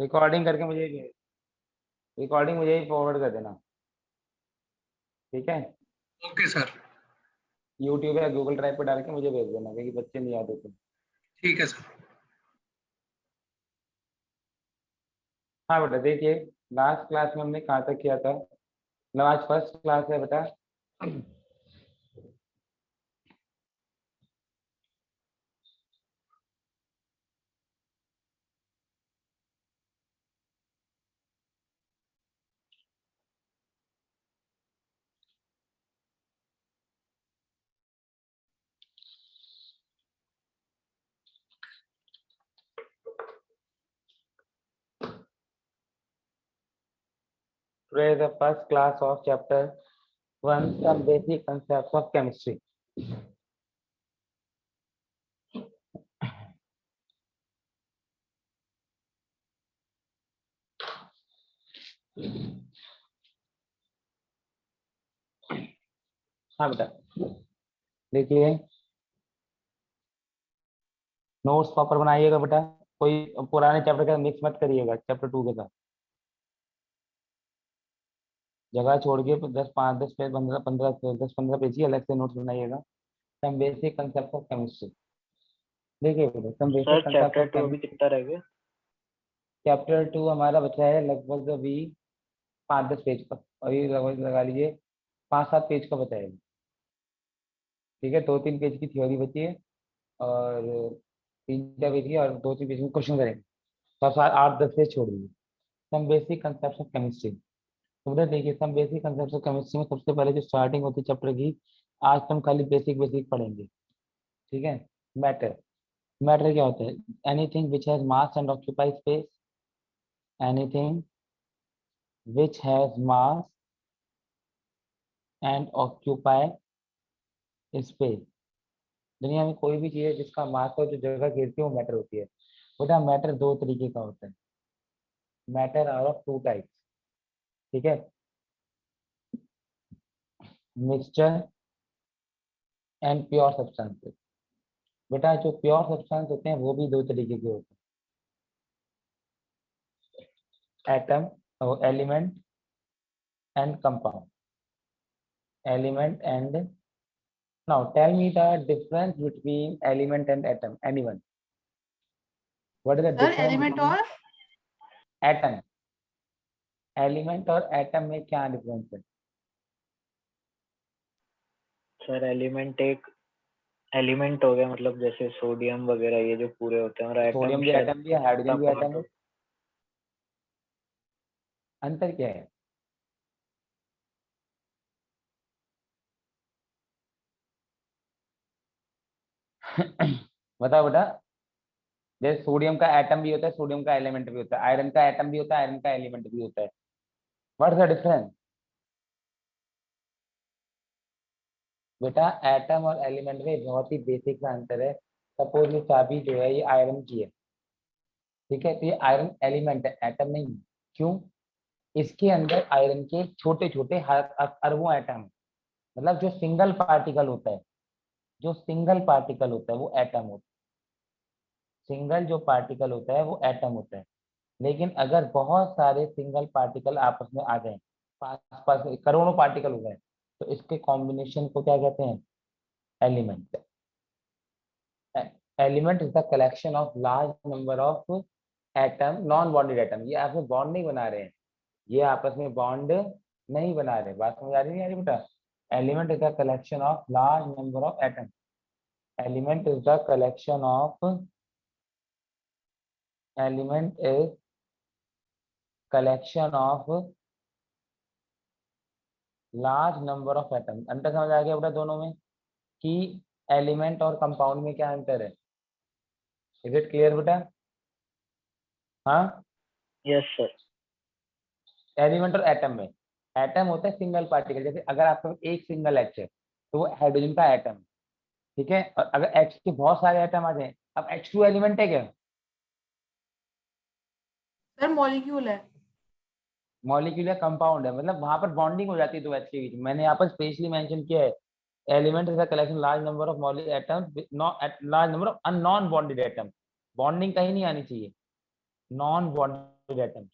Recording करके मुझे forward कर देना, ठीक है। Okay sir. यूट्यूब या गूगल ड्राइव पर डाल के मुझे भेज देना, क्योंकि बच्चे नहीं याद होते। ठीक है सर। हाँ बेटा, देखिए लास्ट क्लास में हमने कहाँ तक किया था। मतलब आज फर्स्ट क्लास है बेटा। Today is the first class of chapter 1, some basic concepts of chemistry. हाँ बेटा, देखिए नोट्स प्रॉपर बनाइएगा बेटा। कोई पुराने चैप्टर का मिक्स मत करिएगा चैप्टर 2 के साथ। जगह छोड़ के 10 5 10 पेज 15 पेज ही अलग से नोट्स बनाइएगा। Some basic concept of chemistry. देखिए बेटा, some basic sir concept chapter of 2 अभी कितना रह गया? चैप्टर 2 हमारा बचा है लगभग अभी 5 10 पेज का, अभी लगभग लगा लीजिए 5 7 पेज का बचा है। ठीक है, 2 3 पेज की थ्योरी बची है और 3 4 पेज की, और 2 3 पेज में क्वेश्चन करेंगे। तो आप 8 10 पेज छोड़ दीजिए। Some basic concept of chemistry. तो बेटा देखिए, some basic concept of chemistry में सबसे पहले जो स्टार्टिंग होती है चैप्टर की, आज तो हम खाली बेसिक बेसिक पढ़ेंगे। ठीक है। मैटर। मैटर क्या होता है? Anything which has mass and occupy space. Anything which has mass and occupy space. दुनिया में कोई भी चीज है जिसका मास हो, जो जगह घेरती है, वो मैटर होती है। बेटा मैटर 2 तरीके का होता है। Matter are of 2 types. ठीक है। Mixture and pure substances. बेटा जो प्योर सब्सटेंस होते हैं वो भी 2 तरीके के होते हैं। एटम और element and compound. Element and, now tell me the difference between element and atom. Anyone? What is the sir difference element between और एटम? एलिमेंट और एटम में क्या डिफरेंस है? सर एलिमेंट एक एलिमेंट हो गया, मतलब जैसे सोडियम वगैरह ये जो पूरे होते हैं, और एटम सोडियम भी शायद एटम भी है, हाइड्रोजन भी पार्ट एटम है। हो। अंतर क्या है? बताओ बेटा। जैसे सोडियम का एटम भी होता है, सोडियम का एलिमेंट भी होता है, आयरन का एटम भी होता है, आयरन का एलिमेंट भी होता है। What is the difference? बेटा एटम और एलिमेंट में बहुत ही बेसिक सा अंतर है। सपोज ये चाबी जो है ये आयरन की है। ठीक है, तो ये आयरन एलिमेंट है, एटम नहीं है। क्यों? इसके अंदर आयरन के छोटे छोटे अरबों एटम है। मतलब जो सिंगल पार्टिकल होता है, जो सिंगल पार्टिकल होता है वो एटम होता है। सिंगल जो पार्टिकल होता है वो एटम होता है। लेकिन अगर बहुत सारे सिंगल पार्टिकल आपस में आ जाएं, पास पास करोड़ों पार्टिकल हो गए, तो इसके कॉम्बिनेशन को क्या कहते हैं? Element. Element is the collection of large number of atom, non bonded atom. ये आपस में बॉन्ड नहीं बना रहे हैं, ये आपस में बॉन्ड नहीं बना रहे। बात समझ आ रही बेटा? Element is the collection of large number of atom. Element is the collection of, element is collection of large number of atom. अंतर समझ आ गया बेटा दोनों में, कि एलिमेंट और कंपाउंड में क्या अंतर है? इज इट क्लियर बेटा? हाँ, यस सर। एलिमेंट और एटम में, एटम होता है सिंगल पार्टिकल। जैसे अगर आपका एक सिंगल एच है तो वो हाइड्रोजन का एटम है। ठीक है, और अगर एच के बहुत सारे एटम आ जाए, अब H2 एलिमेंट है क्या? सर मॉलिक्यूल है। मॉलिक्यूल या कंपाउंड है, मतलब वहां पर बॉन्डिंग हो जाती है दो एच के बीच में। मैंने यहाँ पर स्पेशली मेंशन किया है, element is a collection large number of atom, large number of non bonded atom. Bonding कहीं नहीं आनी चाहिए, नॉन बॉन्डेड एटम्स।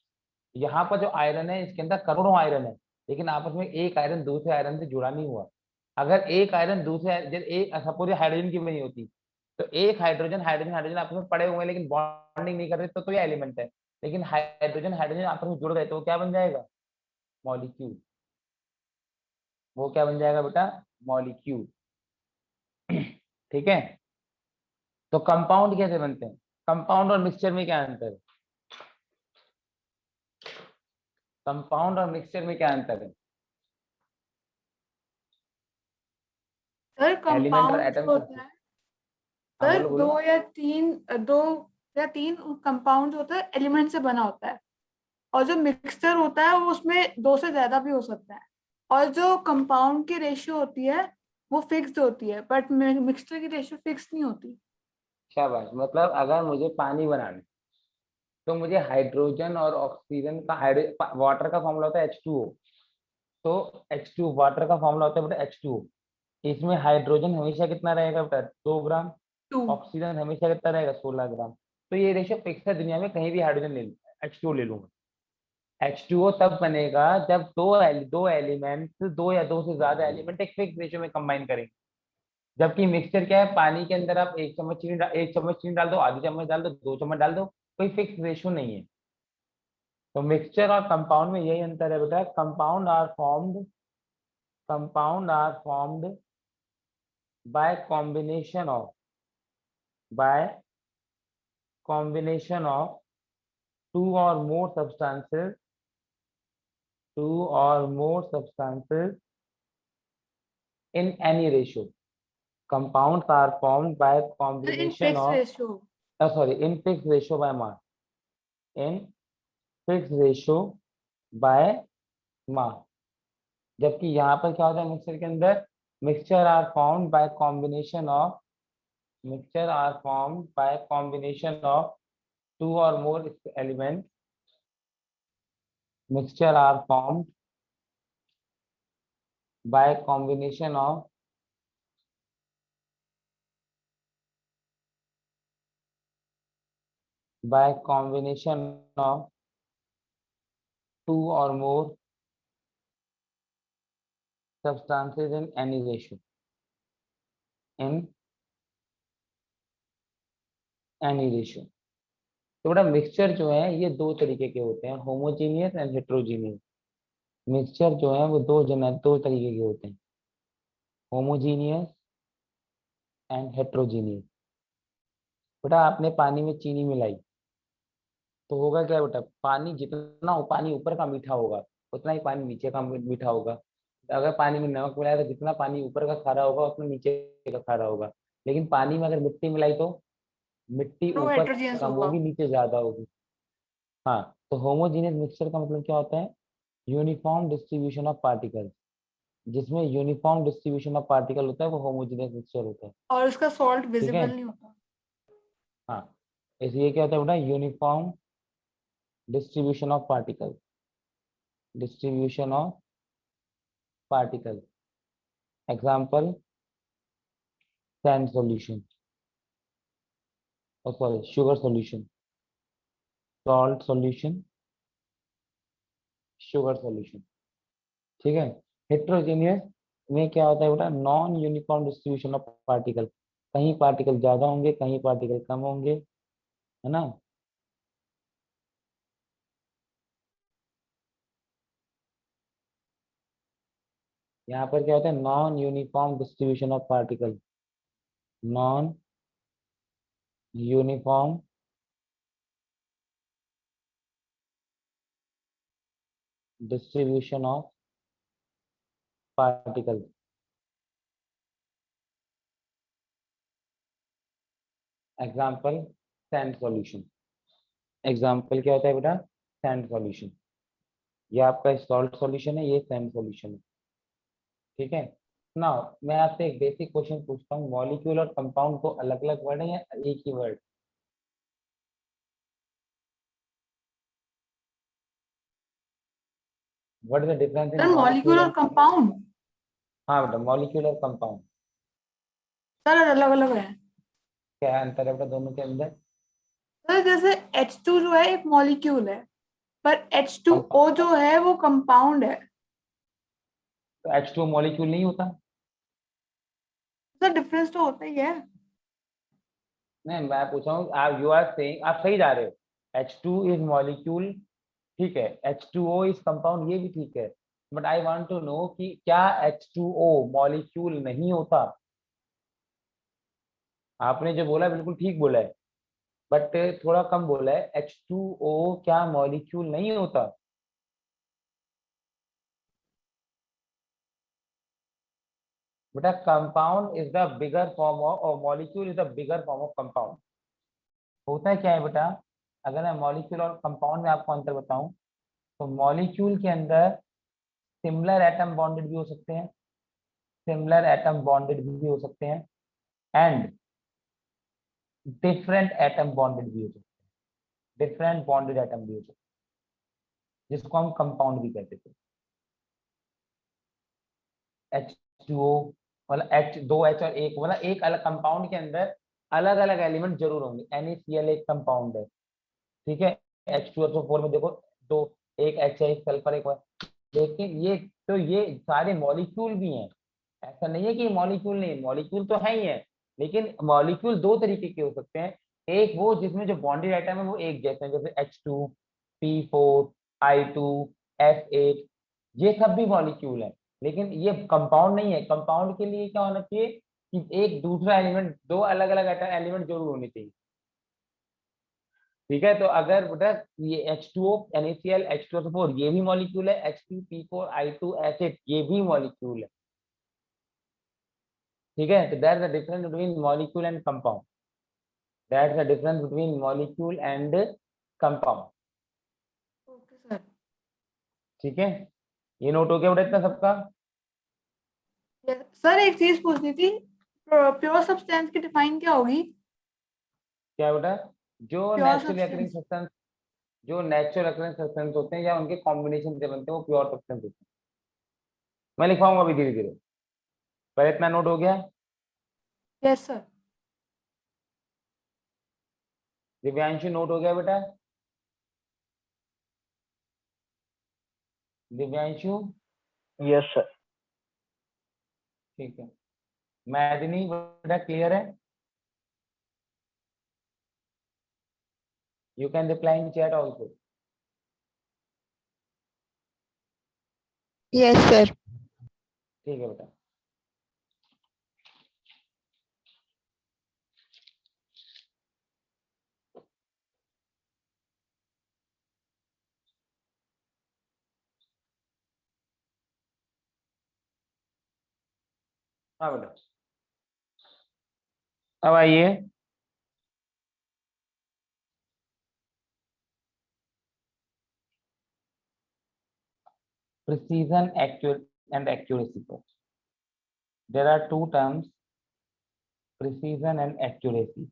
यहाँ पर जो आयरन है इसके अंदर करोड़ों आयरन है, लेकिन आपस में एक आयरन दूसरे आयरन से जुड़ा नहीं हुआ। अगर एक आयरन दूसरे एक सपोज हाइड्रोजन की बनी होती, तो एक हाइड्रोजन हाइड्रोजन हाइड्रोजन आपस में पड़े हुए हैं लेकिन बॉन्डिंग नहीं कर रहे, तो ये एलिमेंट है। लेकिन हाइड्रोजन हाइड्रोजन आपस में जुड़ गए तो क्या बन जाएगा? मॉलिक्यूल। वो क्या बन जाएगा बेटा? मॉलिक्यूल। ठीक है। तो कंपाउंड कैसे बनते हैं? कंपाउंड और मिक्सचर में क्या अंतर है? कंपाउंड और मिक्सचर में क्या अंतर है? सर एलिमेंट और कंपाउंड जो एटम होता है, हाँ सर बोलो बोलो। दो या तीन कंपाउंड होता है एलिमेंट से बना होता है, और जो मिक्सचर होता है वो उसमें दो से ज्यादा भी हो सकता है। और जो कंपाउंड की रेशियो होती है वो फिक्स्ड होती है, बट मिक्सचर की रेशियो फिक्स नहीं होती। शाबाश। मतलब अगर मुझे पानी बनाना है, तो मुझे हाइड्रोजन और ऑक्सीजन का वाटर का फॉर्मूला होता है H2O। तो H2 वाटर का फॉर्मूला होता है बेटा H2O। इसमें हाइड्रोजन हमेशा कितना रहेगा बेटा? 2 ग्राम। 2। ऑक्सीजन हमेशा कितना रहेगा? 16 ग्राम। तो ये रेशियो फिक्स है, दुनिया में कहीं भी हाइड्रोजन ले लूँ H2O ले लूंगा। H2O तब बनेगा जब दो एलिमेंट्स, दो या दो से ज्यादा एलिमेंट एक फिक्स रेशियो में कंबाइन करेंगे। जबकि मिक्सचर क्या है? पानी के अंदर आप एक चम्मच चीनी डाल दो, आधी चम्मच डाल दो, 2 चम्मच डाल दो, कोई फिक्स रेशियो नहीं है। तो मिक्सचर और कंपाउंड में यही अंतर है बेटा। Compound are formed by by combination of two or more substances in any ratio. Compounds are formed by sir in combination fix of ratio. in fixed ratio by mass. In fixed ratio by mass. जबकि यहाँ पर क्या होता है mixture के अंदर? mixture are formed by combination of two or more elements. Mixture are formed by combination of two or more substances in any ratio. In any ratio. तो बेटा मिक्सचर जो है ये दो तरीके के होते हैं, होमोजीनियस एंड हेट्रोजीनियस। मिक्सचर जो है वो दो तरीके के होते हैं, होमोजीनियस एंड हेट्रोजीनियस। बेटा आपने पानी में चीनी मिलाई तो होगा क्या बेटा? पानी ऊपर का मीठा होगा, उतना ही पानी नीचे का मीठा होगा। अगर पानी में नमक मिलाया तो जितना पानी ऊपर का खारा होगा उतना नीचे का खारा होगा। लेकिन पानी में अगर मिट्टी मिलाई तो मिट्टी वो ऊपर हेट्रोजीनियस कम होगा। होगी, नीचे ज्यादा होगी। हाँ। तो होमोजीनियस मिक्सचर का मतलब क्या होता है? Uniform distribution of particle. जिसमें यूनिफॉर्म डिस्ट्रीब्यूशन ऑफ पार्टिकल होता है वो होमोजेनियस मिक्सचर होता है। और उसका सॉल्ट ठीक है। विजिबल नहीं होता। हाँ। इसलिए क्या होता है बेटा? Uniform distribution of particle. Example sand solution, sorry sugar solution, salt solution, sugar solution. ठीक है। हेट्रोजेनियस में क्या होता है बेटा? Non uniform distribution of particle. कहीं पार्टिकल ज्यादा होंगे, कहीं पार्टिकल कम होंगे, है ना। यहाँ पर क्या होता है? Non uniform distribution of particle. Non uniform distribution of particle. Example sand solution. Example क्या होता है बेटा? Sand solution. ये आपका सॉल्ट सॉल्यूशन है, ये सैंड सॉल्यूशन है। ठीक है ना। मैं आपसे एक बेसिक क्वेश्चन पूछता हूँ, मॉलिक्यूल और कंपाउंड को अलग अलग वर्ड है या एक ही word? What is the difference in sir molecule molecule और एंड? कंपाउंड, हाँ बेटा, मॉलिक्यूल और कंपाउंड सर अलग अलग है। क्या अंतर है बेटा दोनों के अंदर? सर जैसे H2 जो है एक मॉलिक्यूल है, पर H2O जो है वो कंपाउंड है। तो H2O मॉलिक्यूल नहीं होता? सर डिफरेंस तो होता ही है। नहीं, मैं पूछ रहा हूँ, आप यू आर सेइंग, आप सही जा रहे हो, H2 इज मॉलिक्यूल, ठीक है, H2O इज कंपाउंड, ये भी ठीक है, but I want to know कि क्या H2O मॉलिक्यूल नहीं होता? आपने जो बोला बिल्कुल ठीक बोला है, बट थोड़ा कम बोला है, H2O क्या मॉलिक्यूल नहीं होता? बेटा compound is the bigger form of, और molecule is the bigger form of compound. होता है क्या है बेटा, अगर मैं मॉलिक्यूल और कंपाउंड में आपको अंतर बताऊं, तो मॉलिक्यूल के अंदर सिमिलर एटम बॉन्डेड भी हो सकते हैं, सिमिलर एटम बॉन्डेड भी हो सकते हैं, एंड डिफरेंट एटम बॉन्डेड भी हो सकते हैं, डिफरेंट बॉन्डेड एटम भी हो सकते हैं, जिसको हम कंपाउंड भी कहते थे। H2O मतलब H, दो H और एक, मतलब एक अलग कंपाउंड के अंदर अलग अलग एलिमेंट जरूर होंगे। NaCl एक कंपाउंड है, ठीक है, H2SO4 में देखो दो, एक H है, एक सल्फर, एक और, लेकिन ये, तो ये सारे मॉलिक्यूल भी हैं, ऐसा नहीं है कि मॉलिक्यूल नहीं, मॉलिक्यूल तो है ही है, लेकिन मॉलिक्यूल दो तरीके के हो सकते हैं। एक वो जिसमें जो बॉन्डेड आइटम है वो एक जैसे हैं, जैसे H2, P4, I2, F8, ये सब भी मॉलिक्यूल है, लेकिन ये कंपाउंड नहीं है। कंपाउंड के लिए क्या होना चाहिए कि एक दूसरा एलिमेंट, दो अलग अलग एलिमेंट जरूर होने चाहिए, ठीक है। तो अगर बेटा ये H2O NaCl H2SO4 ये भी मॉलिक्यूल है, H2 P4 I2 H8 ये भी मॉलिक्यूल है, ठीक है। तो that's the difference between molecule and compound, that's the difference between molecule and compound, okay sir. ठीक है। ये नोट हो गया बेटा इतना सबका? सर एक चीज पूछनी थी, प्योर सब्सटेंस की डिफाइन क्या होगी? क्या बेटा? जो pure natural occurring substance. Substance, जो नेचुरल अकरिंग सब्सटेंस होते हैं या उनके कॉम्बिनेशन से बनते हैं वो प्योर सब्सटेंस होते हैं। मैं लिखवाऊंगा अभी धीरे धीरे, पहले इतना नोट हो गया? Yes sir. दिव्यांशु नोट हो गया बेटा? दिव्यांशु? Yes sir. ठीक है। मैदिनी बेटा क्लियर है? You can reply in chat also. Yes sir. ठीक है बेटा। हाँ बेटा, अब आइए, precision accurate and accuracy पर। There are two terms, precision and accuracy.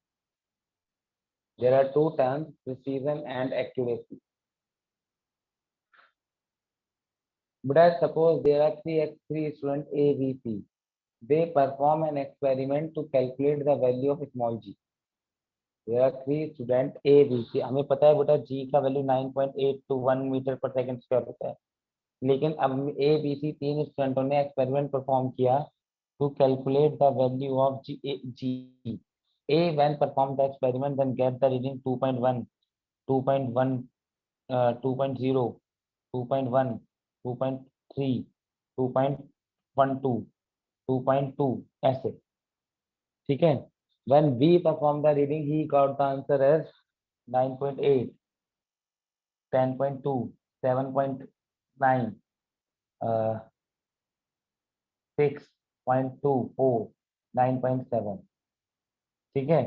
There are two terms, precision and accuracy. But I suppose there are three students A, B, C. They perform an experiment to calculate the value of small g. There are three students A, B, C. हमें पता है बेटा g का value 9.821 metre पर second square होता है, लेकिन अब A, B, C तीन स्टूडेंटों ने एक्सपेरिमेंट परफॉर्म किया to calculate the value of g. A when performed the experiment then get the reading 2.1, 2.1, 2.0, 2.1, 2.3, 2.12, 2.2 ऐसे, ठीक है। When B performed the reading he got the answer as 9.8, 10.2, 7.9, 6.24, 9.7, ठीक है।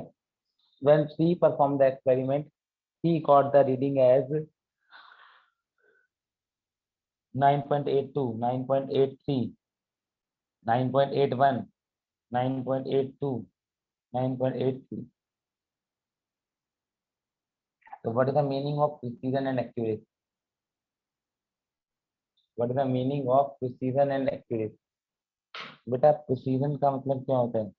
When C performed the experiment he got the reading as 9.82, 9.83, 9.81, 9.82, 9.83. So what is the meaning of precision and accuracy? What is the meaning of precision and accuracy? बेटा precision का मतलब क्या होता है?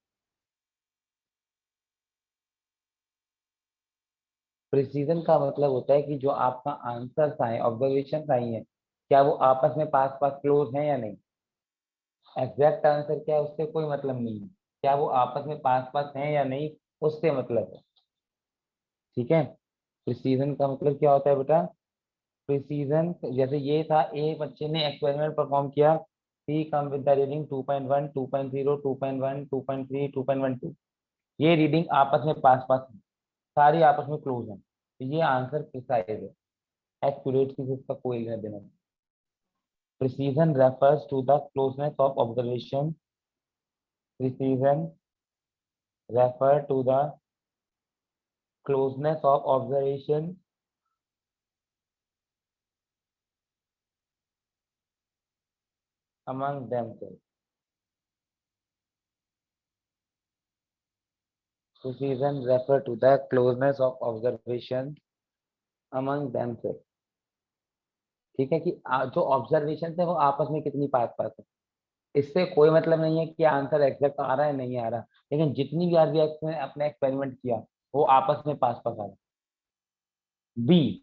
Precision का मतलब होता है कि जो आपका आंसर आए, ऑब्जर्वेशन आई है, क्या वो आपस में पास पास क्लोज है या नहीं। एग्जैक्ट आंसर क्या है उससे कोई मतलब नहीं है, क्या वो आपस में पास पास है या नहीं उससे मतलब है। ठीक है, प्रिसीजन का मतलब क्या होता है बेटा, प्रिसीजन जैसे ये था, एक बच्चे ने एक्सपेरिमेंट परफॉर्म किया, सी कम विद द रीडिंग 2.1 2.0 2.1 2.3 2.12, ये रीडिंग आपस में पास पास है, सारी आपस में क्लोज है, तो ये आंसर प्रिसाइज है। एक्यूरेट की इसका कोई लेना देना नहीं। Precision refers to the closeness of observation, precision refer to the closeness of observation among themselves. Precision refer to the closeness of observation among themselves. ठीक है कि जो ऑब्जर्वेशन है वो आपस में कितनी पास पास है, इससे कोई मतलब नहीं है कि आंसर एग्जैक्ट आ रहा है नहीं आ रहा, लेकिन जितनी भी आर ने अपने एक्सपेरिमेंट किया वो आपस में पास पास आ रहा है। बी,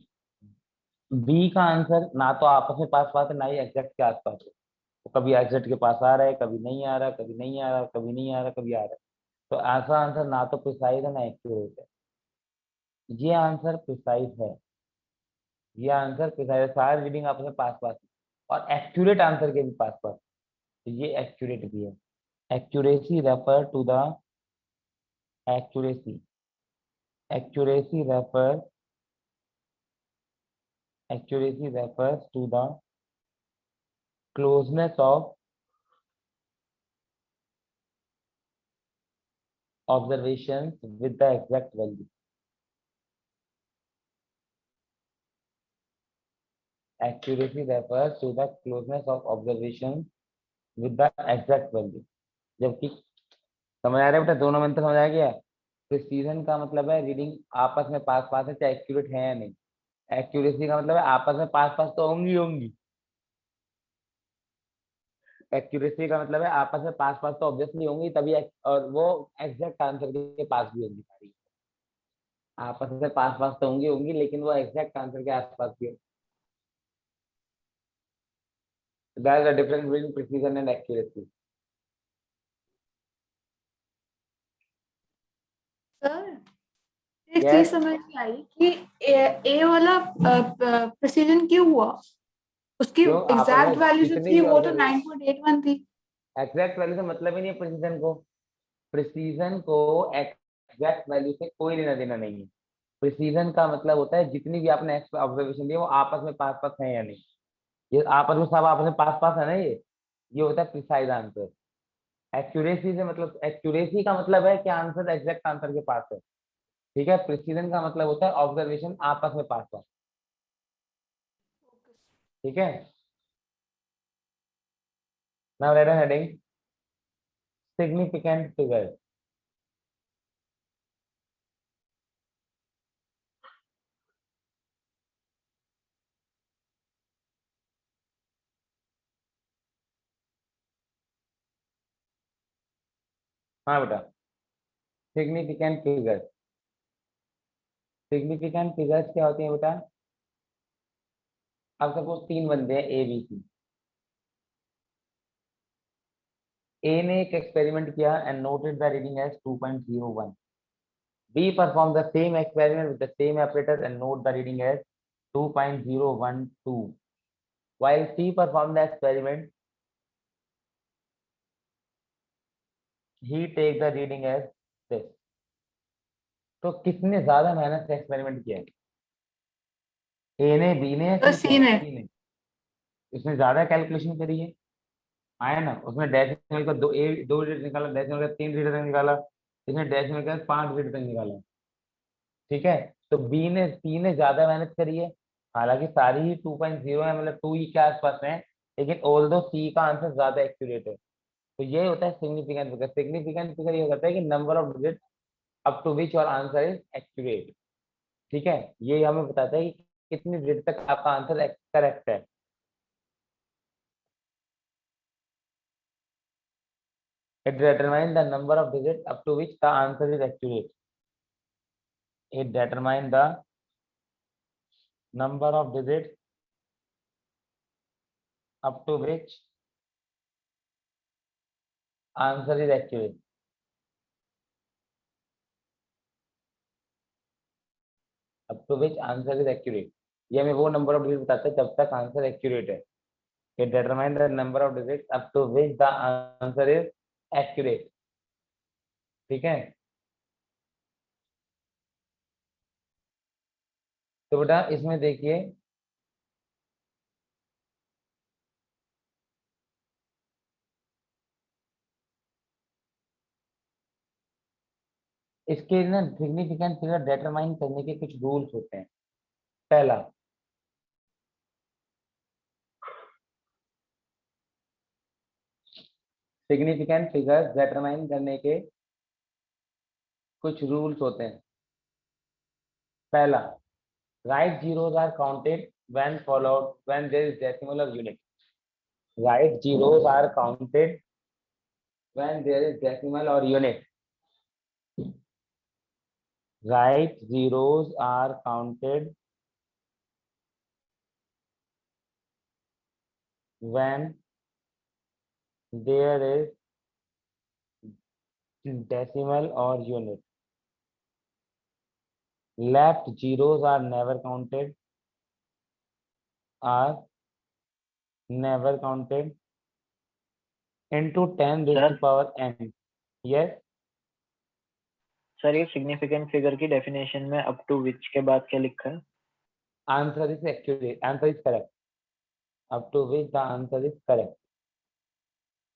बी का आंसर ना तो आपस में पास पास है ना ही एग्जैक्ट के आसपास है, तो कभी एग्जैक्ट के पास आ रहा है, कभी नहीं आ रहा, कभी नहीं आ रहा, कभी नहीं आ रहा, कभी आ रहा है। तो ऐसा आंसर ना तो प्रिसाइज है ना एक्यूरेट है। ये आंसर प्रिसाइज है, ये आंसर प्रिसाइज है, सारी रीडिंग आपस में पास पास है और एक्यूरेट आंसर के भी पास पास, तो ये एक्यूरेट भी है। Accuracy refer to the accuracy, accuracy refers, accuracy refers to the closeness of observations with the exact value. Accuracy refers to the closeness of observations with the exact value. जबकि समझ आ रहा है बेटा, दोनों में अंतर समझ आ गया। प्रिसीजन का मतलब है रीडिंग आपस में पास पास है चाहे एक्यूरेट है या नहीं, एक्यूरेसी का मतलब है आपस में पास पास तो होंगी होंगी, एक्यूरेसी का मतलब है आपस में पास पास तो ऑब्वियसली होंगी तभी और वो एग्जैक्ट आंसर के पास भी होंगी सारी, आपस में पास पास तो होंगी होंगी लेकिन वो एग्जैक्ट आंसर के आसपास भी होंगी। That is the difference between precision and accuracy. Sir एक चीज यस, समझ में आई कि ए वाला प्रिसीजन क्यों हुआ, उसकी क्यों आपस एग्जैक्ट में वैल्यू जो जितनी थी भी वो तो ऑब्जर्वेशन, 9.81 थी। एग्जैक्ट वैल्यू से मतलब ही नहीं है प्रिसीजन को, प्रिसीजन को एग्जैक्ट वैल्यू से कोई लेना देना नहीं है। प्रिसीजन का मतलब होता है जितनी भी आपने ऑब्जर्वेशन दी वो आपस में पास पास है या नहीं, ये आपस में सब आपस में पास पास है ना, ये होता है प्रिसाइज आंसर। एक्यूरेसी से मतलब, एक्यूरेसी का मतलब है कि आंसर एग्जैक्ट आंसर के पास है, ठीक है। प्रिसीजन का मतलब होता है ऑब्जर्वेशन आपस में पास पास, ठीक है। Now let us heading significant figure. हाँ बेटा, सिग्निफिकेंट फिगर, सिग्निफिकेंट फिगर्स क्या होती है बेटा, अब सपोज तीन बंदे हैं ए बी सी, ए ने एक एक्सपेरिमेंट किया and noted the reading as 2.01, B perform the same experiment with the same apparatus and note the reading as 2.012, while C performed the experiment, he take the reading as this। तो किसने ज्यादा मेहनत से experiment किया है, ए ने, B ने या तो सी सी ने। ने? उसने ज्यादा कैलकुलेशन करी है, आया ना, उसने डेसिमल का दो डिजिट निकाला, डेसिमल का तीन डिजिट तक निकाला, इसने डेसिमल का पांच डिजिट तक निकाला, ठीक है। तो बी ने, सी ने ज्यादा मेहनत करी है, हालांकि सारी ही 2.0 है, मतलब 2 ही के आसपास है, लेकिन ऑल दो सी का आंसर ज्यादा एक्यूरेट है। तो ये होता है सिग्निफिकेंट फिगर। सिग्निफिकेंट फिगर ये करता है कि number of digit up to which your answer is accurate, ठीक है। ये हमें बताता है कि कितनी डिजिट तक आपका आंसर करेक्ट है। It determines the number of digits up to which the answer is accurate. It determines the number of digits up to which answer is accurate. Up to which answer is accurate. ये हमें वो number of digit बताता है जब तक answer accurate है. It determines the number of digits up to which the answer is accurate. ठीक है. तो बेटा इसमें देखिए इसके ना सिग्निफिकेंट फिगर डिटरमाइन करने के कुछ रूल्स होते हैं. पहला, सिग्निफिकेंट फिगर डिटरमाइन करने के कुछ रूल्स होते हैं. पहला, right zeros are counted when followed when there is decimal or unit. Right zeros are counted when there is decimal or unit. Right zeros are counted when there is decimal or unit. Left zeros are never counted. Are never counted into 10 raised to power n. Yes. Sir ये significant figure की definition में up to विच के बाद क्या लिखा है? Answer is accurate. Answer is correct. Up to which the answer is correct.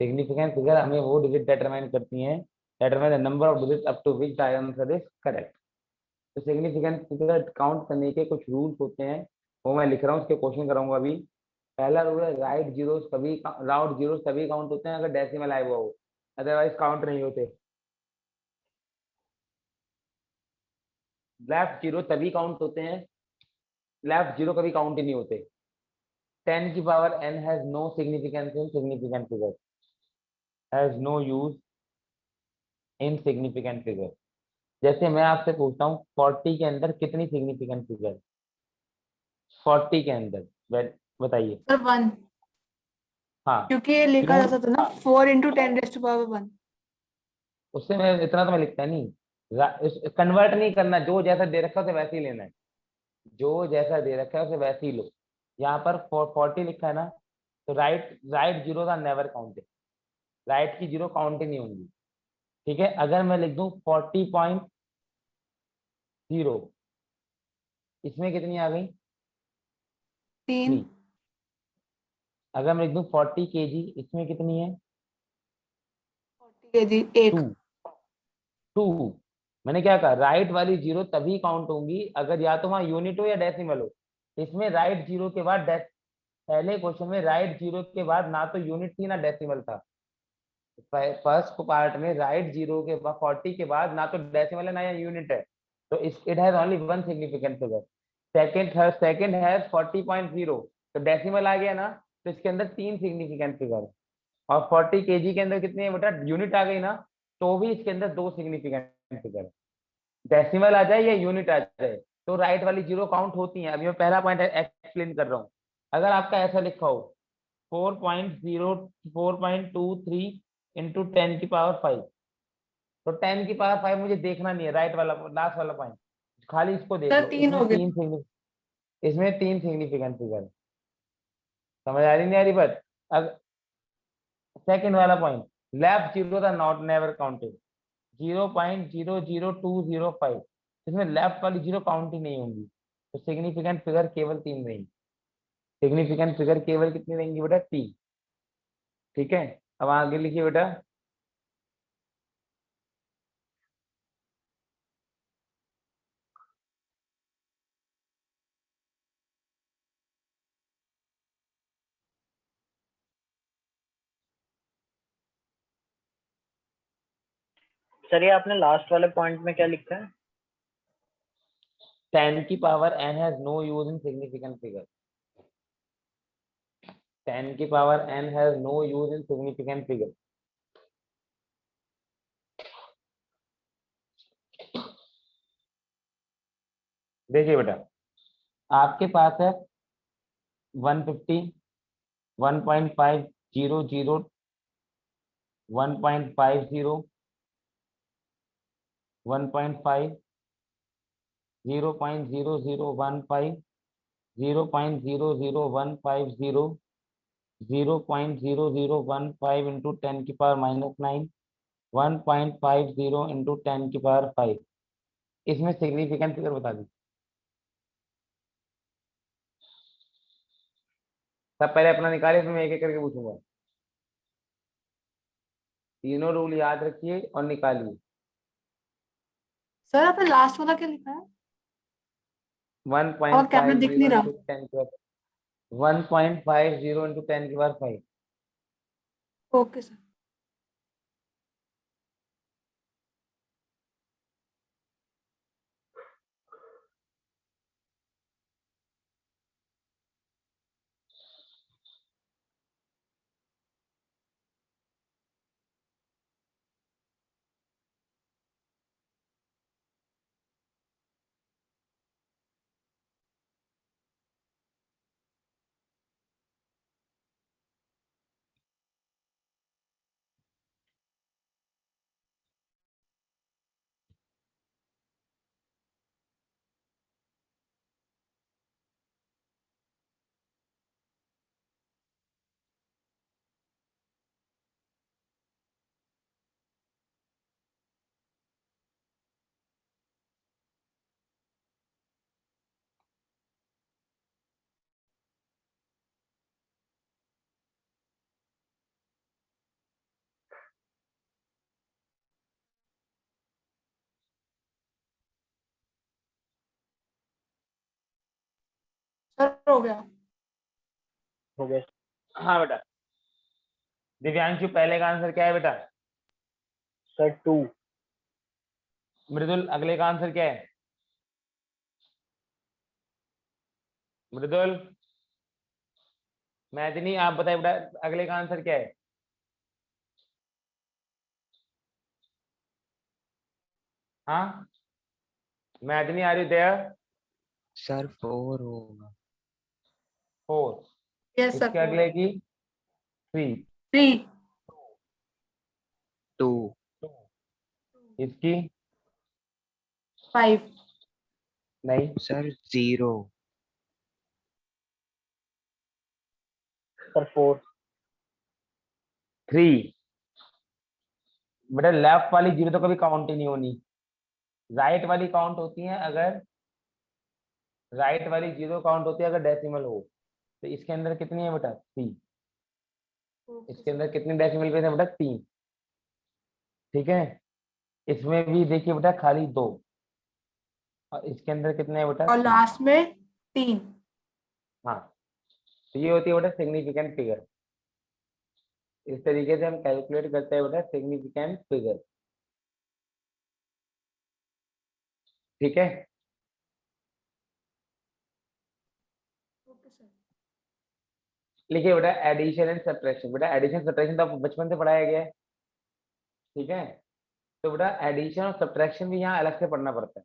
Significant figure हमें वो डिजिट डिटरमाइन करती हैं. Determine the number of digits up to which the answer is correct. तो सिग्निफिकेंट फिगर काउंट करने के कुछ rules होते हैं, वो मैं लिख रहा हूँ, उसके क्वेश्चन कराऊंगा अभी. पहला रूल है राइट जीरोस तभी काउंट होते हैं अगर डेसिमल आए हुआ हो, अदरवाइज काउंट नहीं होते. लेफ्ट जीरो तभी काउंट होते हैं, लेफ्ट जीरो कभी काउंट ही नहीं होते. 10 की power n has no significance in significant figure, has no use in significant figure. जैसे मैं आपसे पूछता हूँ 40 के अंदर कितनी सिग्निफिकेंट फिगर? 40 के अंदर बताइए. सर 1, हाँ, क्योंकि ये लिखा क्यों? जा सकता है ना 4 into 10 raised to power 1. उससे मैं इतना तो मैं लिखता नहीं. कन्वर्ट नहीं करना, जो जैसा दे रखा है उसे वैसे ही लेना है. जो जैसा दे रखा है उसे वैसे ही लो. यहाँ पर 40 लिखा है ना, तो right zero are never counted. Right की जीरो काउंट ही नहीं होंगी. ठीक है. अगर मैं लिख दूं 40.0, इसमें कितनी आ गई? 3. अगर मैं लिख दूं 40 kg, इसमें कितनी है? 40 kg 1. 2. मैंने क्या कहा, राइट वाली जीरो तभी काउंट होंगी अगर या तो वहां यूनिट हो या डेसिमल हो. इसमें राइट जीरो के बाद पहले क्वेश्चन में राइट जीरो के बाद ना तो यूनिट थी ना डेसिमल था. फर्स्ट पार्ट में राइट जीरो के बाद 40 के बाद ना तो डेसिमल है ना या यूनिट है, तो it has only one significant figure. Second has 40.0, तो डेसिमल आ गया ना, तो इसके अंदर 3 सिग्निफिकेंट फिगर. और 40 kg के अंदर कितनी है बेटा? यूनिट आ गई ना, तो भी इसके अंदर 2 सिग्निफिकेंट फिगर. डेसिमल आ जाए या यूनिट आ जाए तो राइट वाली जीरो काउंट होती है. अभी मैं पहला पॉइंट एक्सप्लेन कर रहा हूँ. अगर आपका ऐसा लिखा हो 4.23 इंटू 10 की पावर 5, तो 10 की पावर 5 मुझे देखना नहीं है. राइट वाला लास्ट वाला पॉइंट खाली इसको देख सर लो. 3 हो गए. इसमें 3 सिग्निफिकेंट फिगर. समझ आ रही नहीं आ रही बात? अब सेकंड वाला पॉइंट, लेफ्ट जीरो था नॉट नेवर काउंटेड. 0.00205, इसमें लेफ्ट वाली जीरो काउंट ही नहीं होंगी, तो सिग्निफिकेंट फिगर केवल 3 रहेंगी. सिग्निफिकेंट फिगर केवल कितनी रहेंगी बेटा? 3. ठीक है. अब आगे लिखिए बेटा. सर ये आपने लास्ट वाले पॉइंट में क्या लिखा है? 10 की power n has no use in significant figure. 10 की power n has no use in significant figure. देखिए बेटा, आपके पास है 150, 1.500, 1.50, 1.5, 0.0015, 0.00150, 0.0015 इंटू 10⁻⁹, 1.50 इंटू 10⁵। इसमें सिग्निफिकेंट फिगर बता दी। सब पहले अपना निकालिए, फिर मैं एक एक करके पूछूंगा। तीनों रूल याद रखिए और निकालिए। सर आपने लास्ट वाला क्या लिखा है? और कैमरा दिख 1.50 नहीं रहा। Into 1.50 into 10⁵। Okay sir. Sir हो गया। हो गया हाँ बेटा। दिव्यांशु, पहले का आंसर क्या है बेटा? सर 2। मृदुल, अगले का आंसर क्या है? मृदुल, मैथिली, आप बताइए बेटा, अगले का आंसर क्या है? हाँ, Maithili, are you there? Sir 4 होगा। 4। यस सर इसके अगले की 3। 3। 2 इसकी 5। नहीं। Sir 0 sir 4। 3। बेटा लेफ्ट वाली जीरो तो कभी काउंट ही नहीं होनी। राइट वाली काउंट होती है अगर राइट वाली जीरो काउंट होती है अगर डेसिमल हो। तो इसके अंदर कितनी है बेटा? 3। इसके अंदर कितनी डेसिमल प्लेस है बेटा? 3। ठीक है। इसमें भी देखिए बेटा खाली 2। और इसके अंदर कितने है बेटा? और 3। लास्ट में 3। हाँ, तो ये होती है बेटा सिग्निफिकेंट फिगर। इस तरीके से हम कैलकुलेट करते हैं बेटा सिग्निफिकेंट फिगर। ठीक है। Okay sir. लिखिए बेटा एडिशन एंड सब्ट्रैक्शन। बेटा एडिशन सब्ट्रैक्शन तो आपको बचपन से पढ़ाया गया है। ठीक है। तो बेटा एडिशन और सब्ट्रैक्शन भी यहाँ अलग से पढ़ना पड़ता है।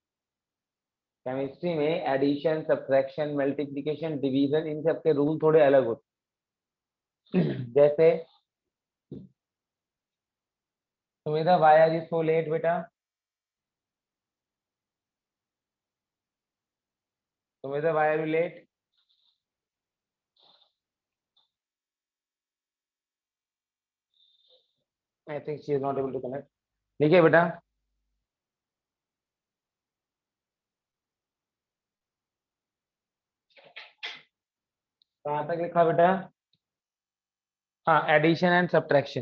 केमिस्ट्री में एडिशन, सब्ट्रैक्शन, मल्टीप्लिकेशन, डिवीजन, इन सब के रूल थोड़े अलग होते हैं। जैसे Sumedha, why are you so late बेटा? Sumedha, why are you late? I think she is not able to connect. लिखिए बेटा कहाँ तक लिखा बेटा? हाँ, addition and subtraction.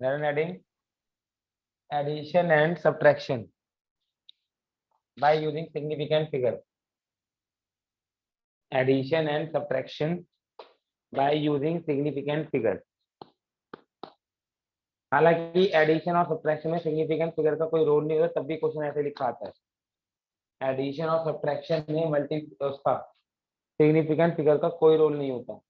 Adding, addition and subtraction by using significant figure. Addition and subtraction by using significant figure. हालांकि addition और subtraction में सिग्निफिकेंट फिगर का कोई रोल नहीं होता, तब भी क्वेश्चन ऐसे लिखा आता है। एडिशन और सब्ट्रैक्शन में मल्टी उसका सिग्निफिकेंट फिगर का कोई रोल नहीं होता।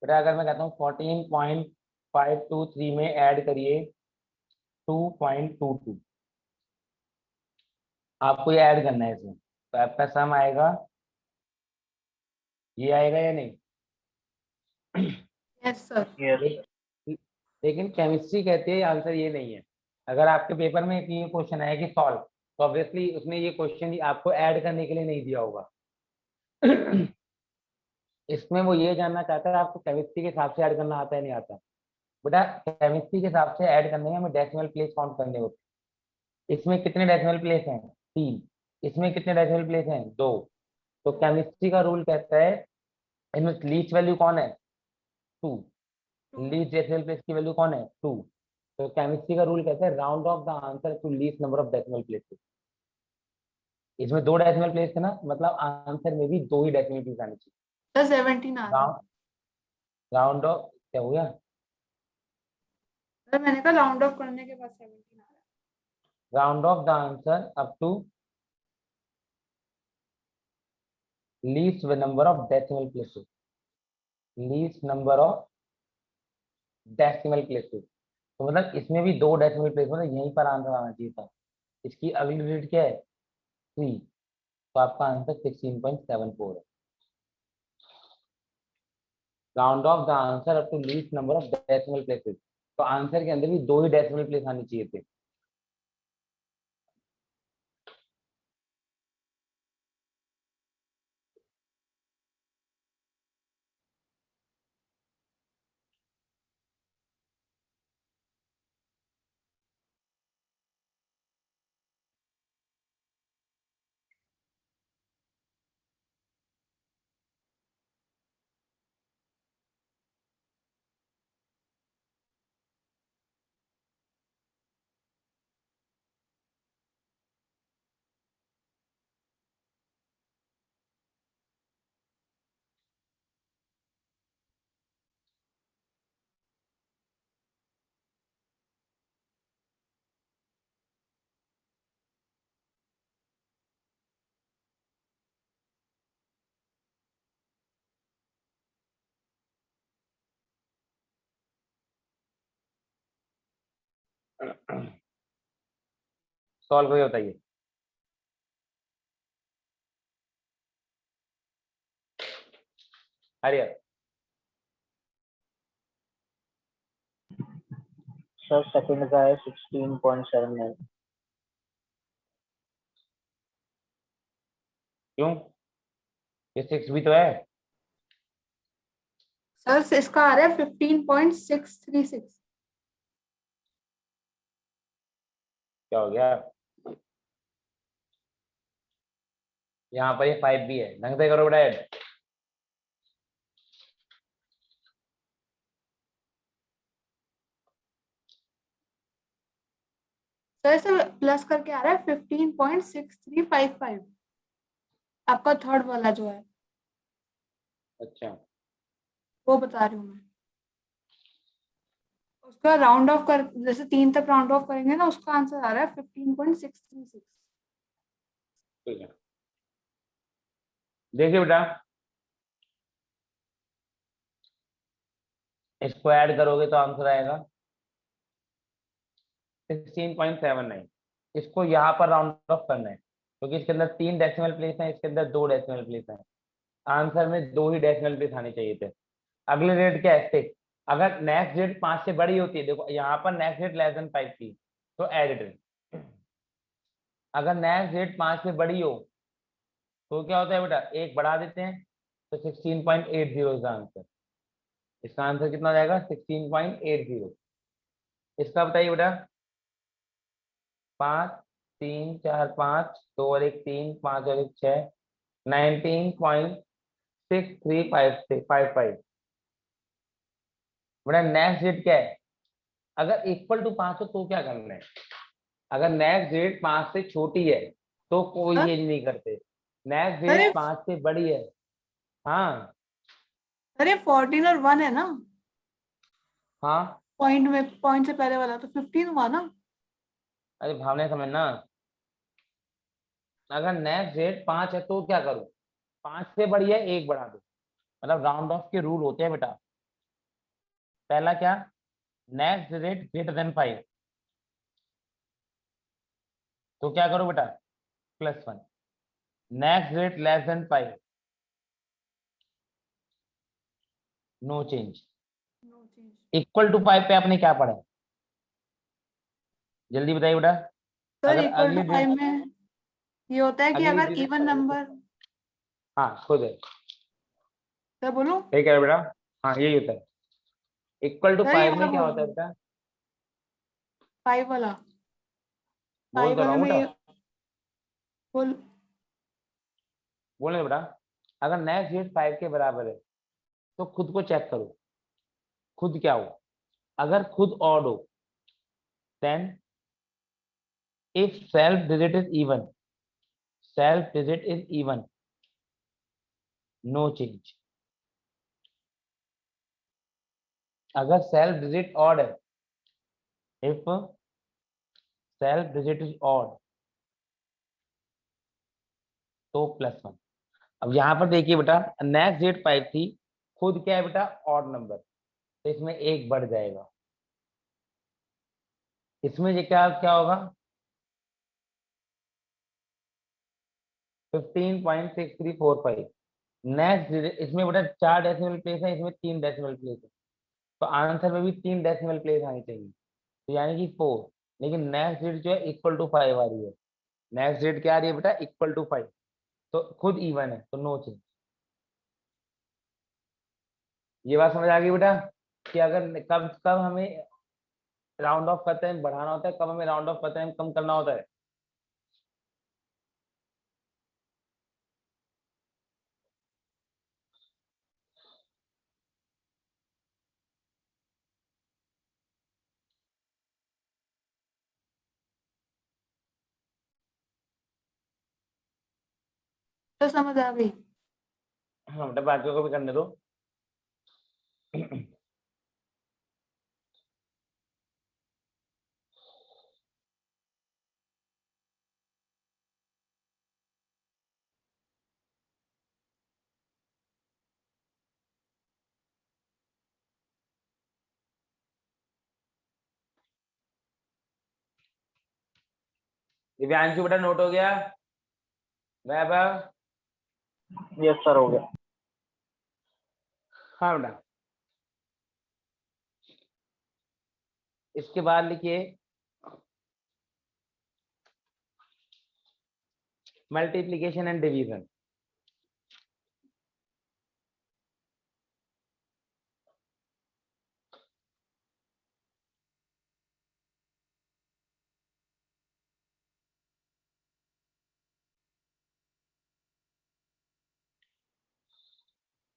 बेटा अगर मैं कहता हूँ 14.523 में ऐड करिए 2.22, आपको ये ऐड करना है इसमें, तो आपका सम आएगा, ये आएगा या नहीं? Yes sir. यस ले- लेकिन केमिस्ट्री कहती है आंसर ये नहीं है। अगर आपके पेपर में एक ये क्वेश्चन आया कि सॉल्व, तो ऑब्वियसली उसने ये क्वेश्चन आपको ऐड करने के लिए नहीं दिया होगा। इसमें वो ये जानना चाहता है आपको केमिस्ट्री के हिसाब से ऐड करना आता है नहीं आता। बेटा केमिस्ट्री के हिसाब से ऐड करने में हमें डेसिमल प्लेस काउंट करने होते हैं। इसमें कितने डेसिमल प्लेस हैं? 3। इसमें कितने डेसिमल प्लेस हैं? 2। तो केमिस्ट्री का रूल कहता है इनमें लीस्ट वैल्यू कौन है? 2। लीस्ट डेसिमल प्लेस की वैल्यू कौन है? 2। तो केमिस्ट्री का रूल कहता है round off the answer to least number of decimal places. इसमें 2 डेसिमल प्लेस थे ना, मतलब आंसर में भी 2 ही डेसिमल प्लेस आनी चाहिए। सर 17 आ रहा है। राउंड ऑफ क्या हो गया? सर मैंने कहा राउंड ऑफ करने के बाद 17 आ रहा है। Round off the answer up to least number of decimal places. Least number of decimal places, तो मतलब इसमें भी 2 डेसिमल प्लेस, मतलब यहीं पर आंसर आना चाहिए था। इसकी अगली डिजिट क्या है? 3। तो आपका आंसर 16.74 है। Round off the answer up to least number of decimal places, तो आंसर के अंदर भी 2 ही डेसिमल प्लेस आनी चाहिए थे। सॉल्व करके बताइए। अरे सर सेकंड का है 16.79। क्यों? ये 6 भी तो है। सर इसका आ रहा है 15.636। क्या हो गया? यहाँ पर ये 5 भी है, ढंग से करो बेटा ऐड। सर इसे प्लस करके आ रहा है 15.6355, आपका थर्ड वाला जो है अच्छा वो बता रही हूँ मैं। उसका राउंड ऑफ कर, जैसे 3 तक राउंड ऑफ करेंगे ना, उसका आंसर आ रहा है 15.636। ठीक है, देखिए बेटा इसको ऐड करोगे तो आंसर आएगा 16.79। इसको यहाँ पर राउंड ऑफ करना है क्योंकि इसके अंदर 3 डेसिमल प्लेस हैं, इसके अंदर 2 डेसिमल प्लेस हैं। आंसर में 2 ही डेसिमल प्लेस आने चाहिए थे। अगले रेट क्या है? 6। अगर नेक्स्ट डेट 5 से बड़ी होती है, देखो यहाँ पर नेक्स्ट डेट लेस देन 5 थी तो एड इट। अगर नेक्स्ट डेट 5 से बड़ी हो तो क्या होता है बेटा, एक बढ़ा देते हैं, तो 16.80 इसका आंसर। इसका आंसर कितना हो जाएगा? 16.80। इसका बताइए बेटा। 5 3 4 5 2 और 1 3 5 और 1 6, 19.6355। बेटा नेक्स्ट डेट क्या है? अगर इक्वल टू 5 हो तो क्या करना है? अगर नेक्स्ट डेट 5 से छोटी है तो कोई हाँ? चेंज नहीं करते। नेक्स्ट अरे डेट 5 से बड़ी है, हाँ अरे 14 और 1 है ना हाँ, पॉइंट में, पॉइंट से पहले वाला तो 15 हुआ ना। अरे भावना समझना, अगर नेक्स्ट डेट 5 है तो क्या करूं, 5 से बढ़िया एक बढ़ा दो, मतलब राउंड ऑफ के रूल होते हैं बेटा। पहला क्या, नेक्स्ट डेट ग्रेटर देन 5, तो क्या करो बेटा, +1। नेक्स्ट डेट less than 5, no change. No change. Equal to 5 पे आपने क्या पढ़ा है, जल्दी बताइए बेटा। सर अगर इक्वल टू अगली 5 डेट, में ये होता है कि अगली अगर डेट, इवन नंबर, हाँ खुद है, सर बोलूं, ठीक है बेटा, हाँ यही होता है। इक्वल टू सर ये 5 वाला में क्या बोल होता है रही हूँ, बेटा, 5 वाला, बोल 5 तो रहा वाले हूँ में बेटा, ये बोल। बोलने दो बेटा। अगर नेक्स्ट डेट 5 के बराबर है तो खुद को चेक करो, खुद क्या हो। अगर खुद ऑड हो, then if self digit is even, self digit is even, no change. अगर सेल्फ डिजिट ऑड है, if self digit is odd, तो +1। अब यहाँ पर देखिए बेटा, नेक्स्ट डेट 5 थी, खुद क्या है बेटा, ऑड नंबर, तो इसमें एक बढ़ जाएगा, इसमें ये क्या क्या होगा, 15.6345। नेक्स्ट, इसमें बेटा 4 डेसिमल प्लेस है, इसमें 3 डेसिमल प्लेस है, तो आंसर में भी 3 डेसिमल प्लेस आनी चाहिए, तो यानी कि 4। लेकिन नेक्स्ट डेट जो है इक्वल टू 5 आ रही है, नेक्स्ट डेट क्या आ रही है बेटा, इक्वल टू 5, तो खुद इवन है, तो नो चेंज। ये बात समझ आ गई बेटा, कि अगर कब कब हमें राउंड ऑफ करते हैं बढ़ाना होता है, कब हमें राउंड ऑफ करते हैं कम करना होता है। तो समझ आ गई। हाँ बेटा, बाकियों को भी करने दो। दिव्यांशु बेटा नोट हो गया, वैभव, यस सर हो गया। हाँ बेटा। इसके बाद लिखिए मल्टीप्लिकेशन एंड डिवीजन।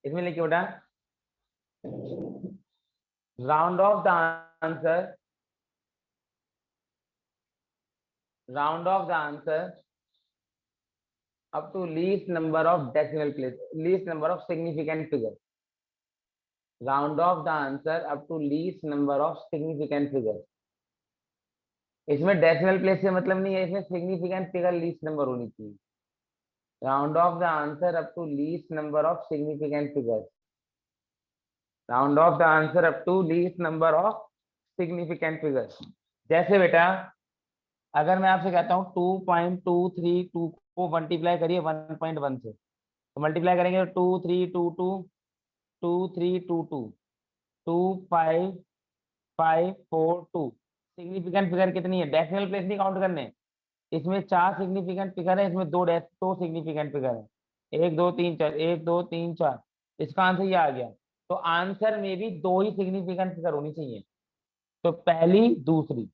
इसमें लिखिए बेटा, round off the answer, round off the answer up to least number of decimal place, least number of significant figure, round off the answer up to least number of significant figure। इसमें decimal place से मतलब नहीं है, इसमें significant figure least number होनी चाहिए। Round off the answer up to least number of significant figure, round off the answer up to least number of significant figure. जैसे बेटा, अगर मैं आपसे कहता हूँ 2.232 को मल्टीप्लाई करिए 1.1 से, तो मल्टीप्लाई करेंगे तो 2322, 2322, 25542। सिग्निफिकेंट फिगर कितनी है, डेसिमल प्लेस नहीं काउंट करने, इसमें 4 सिग्निफिकेंट फिगर है, इसमें 2 सिग्निफिकेंट फिगर है, 1 2 3 4, 1 2 3 4, इसका आंसर ये आ गया। तो आंसर में भी 2 ही सिग्निफिकेंट फिगर होनी चाहिए, तो पहली दूसरी।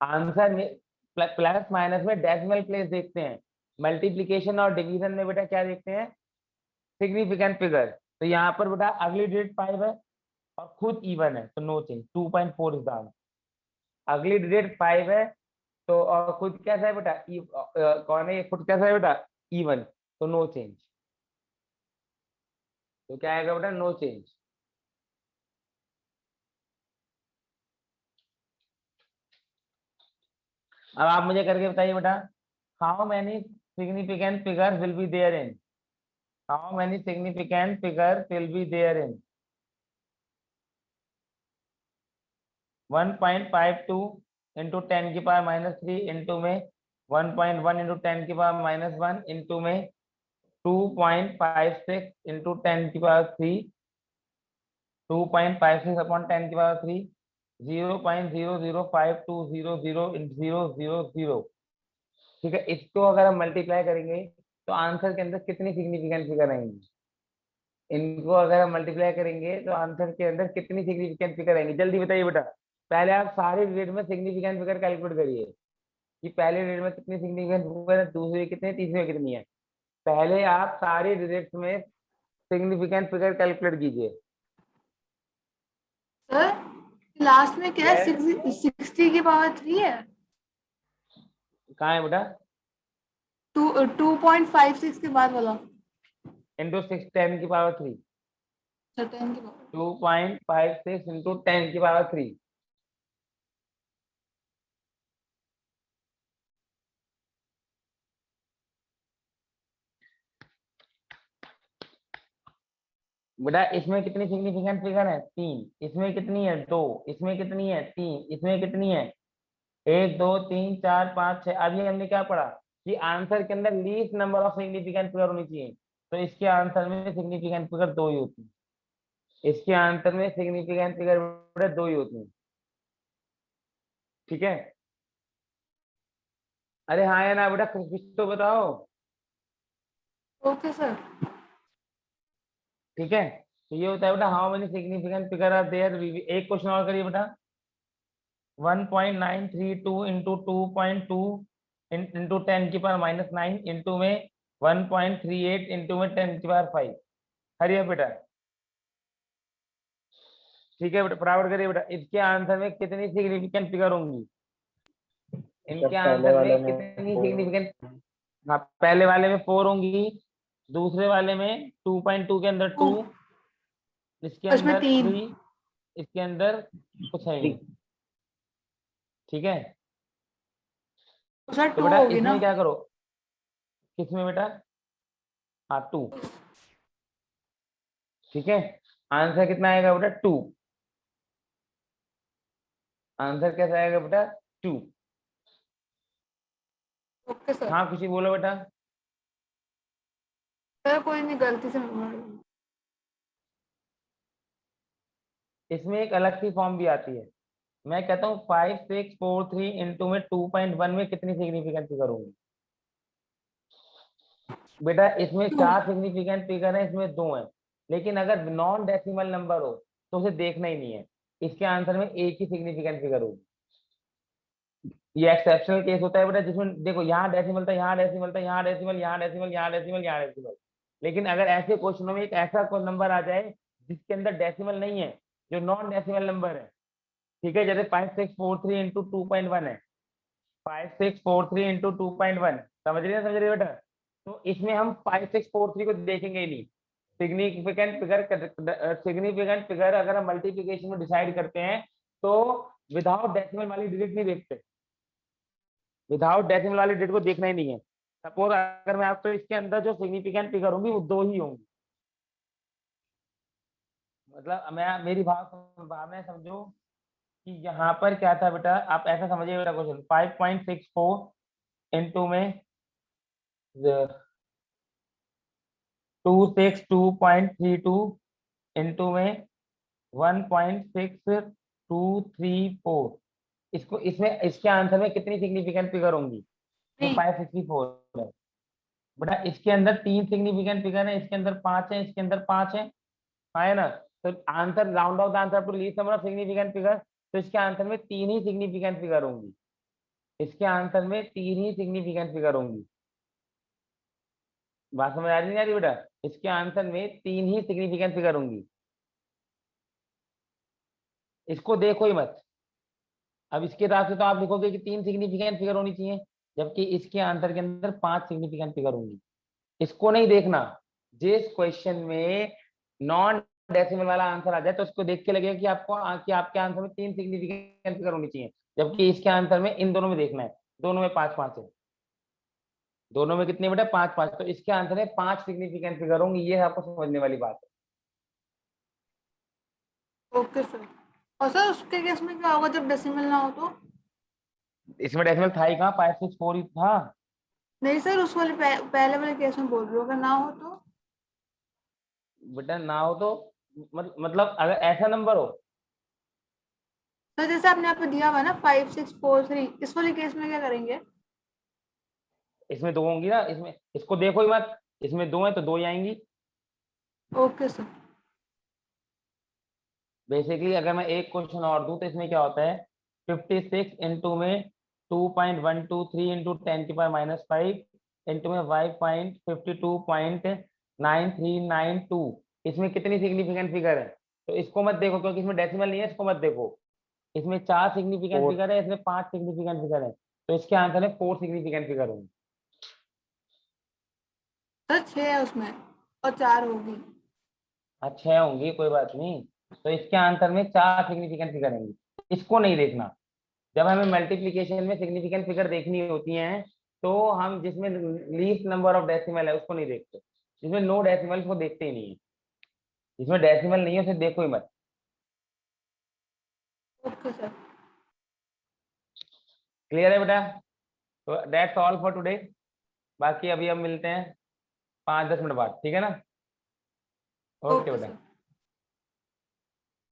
आंसर में प्लस माइनस में डेसिमल प्लेस देखते हैं, मल्टीप्लीकेशन और डिवीजन में बेटा क्या देखते हैं, सिग्निफिकेंट फिगर। तो यहाँ पर बेटा अगली डिजिट 5 है और खुद इवन है, तो no change, 2.4 is the answer. अगली डिजिट 5 है तो और खुद कैसा है बेटा, कौन है ये, खुद कैसा है बेटा, इवन, तो नो चेंज। तो क्या आएगा बेटा, नो चेंज। अब आप मुझे करके बताइए बेटा, how many significant figure will be there in, how many significant figure will be there in 1.52 into 10 की पावर -3 इंटू में 1.1 इंटू 10 की पावर -1 इंटू में 2.56 इंटू 10 की पावर 3, 2.56 अपॉन 10 की पावर 3, 0.00520000। ठीक है, इसको अगर हम मल्टीप्लाई करेंगे तो आंसर के अंदर कितनी सिग्निफिकेंट फिगर आएंगी, इनको अगर हम मल्टीप्लाई करेंगे तो आंसर के अंदर कितनी सिग्निफिकेंट फिगर आएंगी, जल्दी बताइए बेटा। पहले आप सारे डिजिट में सिग्निफिकेंट फिगर कैलकुलेट करिए कि पहले डिजिट में कितनी सिग्निफिकेंट फिगर है, दूसरे में कितनी, तीसरे में कितनी है। पहले आप सारे डिजिट्स में सिग्निफिकेंट फिगर कैलकुलेट कीजिए। सर लास्ट में क्या है, Yes. 60 की पावर 3 है, कहाँ है बेटा, 2.56 के बाद वाला, इंटू 6 10 की पावर 3, 10 की पावर। 2.56 इंटू 10 की पावर 3। बेटा इसमें कितनी सिग्निफिकेंट फिगर है, 3, इसमें कितनी है, 2, इसमें कितनी है, 3, इसमें कितनी है, 1 2 3 4 5 6। अभी हमने क्या पढ़ा कि आंसर के अंदर least number of significant figure होनी चाहिए, तो इसके आंसर में सिग्निफिकेंट फिगर 2 ही होती है, इसके आंसर में सिग्निफिकेंट फिगर बेटा 2 ही होती है। ठीक है, अरे हाँ या ना बेटा, कुछ तो बताओ। Okay sir. ठीक है, तो ये होता है बेटा how many significant figure are there. एक क्वेश्चन और करिए बेटा, 1.932 इंटू 2.2 इंटू 10 की पावर -9 इंटू में 1.38 इंटू में 10 की पावर 5। हरिया बेटा, ठीक है बेटा, बराबर करिए बेटा। इसके आंसर में कितनी सिग्निफिकेंट फिगर होंगी, सर इनके पहले आंसर वाले में में कितनी 4, सिग्निफिकेंट। हाँ, पहले वाले में 4 होंगी, दूसरे वाले में 2.2 के अंदर 2, इसके उसमें अंदर 3, 3, इसके अंदर कुछ है 3। नहीं। ठीक है, तो सर तो 2 बेटा होगी ना। इसमें क्या करो, किसमें बेटा, हाँ 2। ठीक है, आंसर कितना आएगा बेटा, 2। आंसर कैसा आएगा बेटा, 2। Okay sir. हाँ खुशी बोलो बेटा। सर कोई नहीं, गलती से इसमें एक अलग सी फॉर्म भी आती है, मैं कहता हूँ 5 6 4 3 इंटू में 2.1 में कितनी सिग्निफिकेंट फिगर होंगी। बेटा इसमें 4 सिग्निफिकेंट फिगर है, इसमें 2 है, लेकिन अगर नॉन डेसिमल नंबर हो तो उसे देखना ही नहीं है, इसके आंसर में एक ही सिग्निफिकेंट फिगर होगी। ये एक्सेप्शनल केस होता है बेटा, जिसमें देखो यहाँ डेसिमल था, यहाँ डेसिमल था, यहाँ डेसिमल, यहाँ डेसिमल, यहाँ डेसिमल, यहाँ डेसिमल, लेकिन अगर ऐसे क्वेश्चनों में एक ऐसा कोई नंबर आ जाए जिसके अंदर डेसिमल नहीं है, जो नॉन डेसिमल नंबर है, ठीक है, जैसे 5643 इंटू 2.1 है, 5643 इंटू 2.1, समझ रहे बेटा। तो इसमें हम 5643 को देखेंगे ही नहीं, सिग्निफिकेंट फिगर अगर हम मल्टीप्लिकेशन में डिसाइड करते हैं तो विदाउट डेसिमल वाली डिजिट नहीं देखते, विदाउट डेसिमल वाली डिजिट को देखना ही नहीं है। सपोज अगर मैं आपको, इसके अंदर जो सिग्निफिकेंट फिगर होंगी वो 2 ही होंगी, मतलब मैं मेरी भावना समझो कि यहाँ पर क्या था बेटा, आप ऐसा समझिए बेटा, क्वेश्चन 5.64 इंटू में 262.32 इंटू में 1.6234, इसको इसमें इसके आंसर में कितनी सिग्निफिकेंट फिगर होंगी, ये 564 है बेटा। इसके अंदर 3 सिग्निफिकेंट फिगर है, इसके अंदर 5 है, इसके अंदर 5 है ना। तो answer, round off the answer to least number of significant figure, तो इसके आंसर में 3 ही सिग्निफिकेंट फिगर होंगी, इसके आंसर में 3 ही सिग्निफिकेंट फिगर होंगी। बात समझ आ रही नहीं आ रही बेटा, इसके आंसर में 3 ही सिग्निफिकेंट फिगर होंगी, इसको देखो ही मत। अब इसके हिसाब से तो आप लिखोगे कि 3 सिग्निफिकेंट फिगर होनी चाहिए, जबकि इसके आंसर के अंदर 5 सिग्निफिकेंट फिगर होंगी, इसको नहीं देखना। जिस क्वेश्चन में नॉन डेसिमल वाला आंसर आ जाए तो उसको देख के लगेगा कि कि आपके आंसर में 3 सिग्निफिकेंट फिगर होनी चाहिए, जबकि इसके आंसर में इन दोनों में देखना है, दोनों में 5-5 है, दोनों में कितने बेटा 5-5, तो इसके आंसर में 5 सिग्निफिकेंट फिगर होंगे, ये आपको समझने वाली बात है। Okay sir. और सर उसके केस में क्या होगा जब डेसिमल ना हो तो? इसमें डेसिमल था ही कहाँ, 564 ही था। नहीं सर, उस वाले पहले वाले केस में बोल रही हूँ, अगर ना हो तो? बेटा ना हो तो मतलब अगर ऐसा नंबर हो, सर जैसे आपने यहाँ पे दिया हुआ है ना 5643, इस वाले केस में क्या करेंगे? इसमें 2 होंगी ना, इसमें इसको देखो ही मत, इसमें 2 है तो 2 ही आएंगी। Okay sir. बेसिकली अगर मैं एक क्वेश्चन और दूं तो इसमें क्या होता है, 56 इंटू में 2.123 इंटू 10⁻⁻5 इंटू में 5.52.9392, इसमें कितनी सिग्निफिकेंट फिगर है, तो इसको मत देखो क्योंकि इसमें डेसिमल नहीं है, इसको मत देखो। इसमें 4 सिग्निफिकेंट 4। फिगर है, इसमें 5 सिग्निफिकेंट फिगर है, तो इसके आंसर में 4 सिग्निफिकेंट फिगर होंगे। सर 6 है उसमें और 4 होगी। हाँ 6 होंगी, कोई बात नहीं, तो इसके आंसर में 4 सिग्निफिकेंट फिगर होंगी, इसको नहीं देखना। जब हमें मल्टीप्लिकेशन में सिग्निफिकेंट फिगर देखनी होती है तो हम जिसमें लीस्ट नंबर ऑफ डेसिमल है उसको नहीं देखते, जिसमें नो डेसिमल को देखते ही नहीं है, जिसमें डेसिमल नहीं है उसे देखो ही मत। Okay sir. क्लियर है बेटा? तो दैट्स ऑल फॉर टुडे, बाकी अभी हम मिलते हैं 5-10 मिनट बाद, ठीक है ना? ओके ओके बेटा। सर।